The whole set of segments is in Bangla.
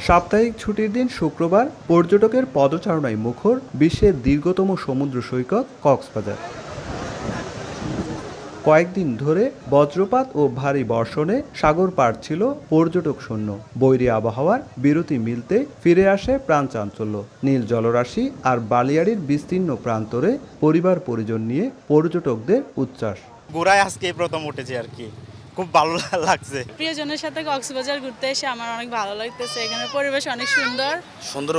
সাপ্তাহিক ছুটির দিন শুক্রবার পর্যটকের পদচারণায় মুখর বিশ্বের দীর্ঘতম সমুদ্র সৈকত কক্সবাজার। কয়েকদিন ধরে বজ্রপাত ও ভারী বর্ষণে সাগর পার ছিল পর্যটক শূন্য। বৈরী আবহাওয়ার বিরতি মিলতে ফিরে আসে প্রাণচাঞ্চল্য। নীল জলরাশি আর বালিয়াড়ির বিস্তীর্ণ প্রান্তরে পরিবার পরিজন নিয়ে পর্যটকদের উচ্ছ্বাস। ঘোড়ায় আজকে প্রথম উঠেছি আর কি, খুব ভালো লাগছে। প্রিয়জনের সাথে কক্সবাজার ঘুরতে এসে আমার অনেক ভালো লাগতেছে। এখানে পরিবেশ অনেক সুন্দর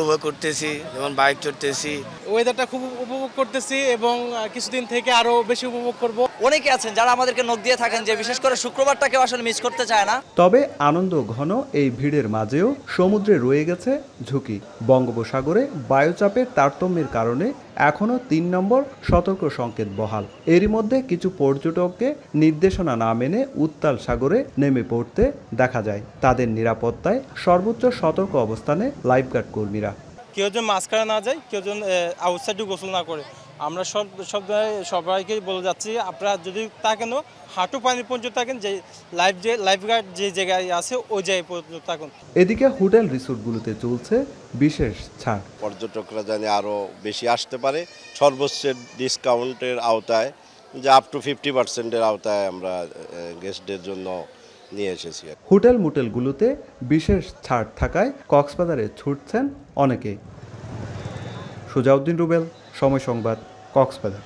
উপভোগ করতেছি, যেমন বাইক চড়তেছি। ওয়েদারটা খুব উপভোগ করতেছি এবং কিছুদিন থেকে আরো বেশি উপভোগ করব। অনেকে আছেন যারা আমাদেরকে নখ দিয়ে থাকেন যে বিশেষ করে শুক্রবারটাকেও আসলে মিস করতে চায় না। তবে আনন্দ ঘন এই ভিড়ের মাঝেও সমুদ্রে রয়ে গেছে ঝুঁকি। বঙ্গোপসাগরে বায়ুচাপের তারতম্যের কারণে এখনও ৩ নম্বর সতর্ক সংকেত বহাল। এরই মধ্যে কিছু পর্যটককে নির্দেশনা না মেনে উত্তাল সাগরে নেমে পড়তে দেখা যায়। তাদের নিরাপত্তায় সর্বোচ্চ সতর্ক অবস্থানে লাইফগার্ড কর্মীরা। কেউ যেন মাঝখানে না যায়, কেউ যেন আউটসাইডে গোসল না করে। আমরা সবাইকে বলে যাচ্ছি, আপনারা যদি থাকেন হাঁটু পানি পর্যন্ত থাকেন, যে লাইফগার্ড যে জায়গায় আছে ওই জায়গায় পর্যন্ত থাকুন। এদিকে হোটেল রিসোর্টগুলোতে চলছে বিশেষ ছাড়। পর্যটকরা যেন আরও বেশি আসতে পারে, সর্বোচ্চ ডিসকাউন্টের আওতায়, যে আপ টু 50%-এর আওতায় আমরা গেস্টদের জন্য নিয়ে এসেছি। হোটেল মোটেলগুলোতে বিশেষ ছাড় থাকায় কক্সবাজারে ছুটছেন অনেকেই। সুজাউদ্দিন রুবেল, সময় সংবাদ, কক্সবাজার।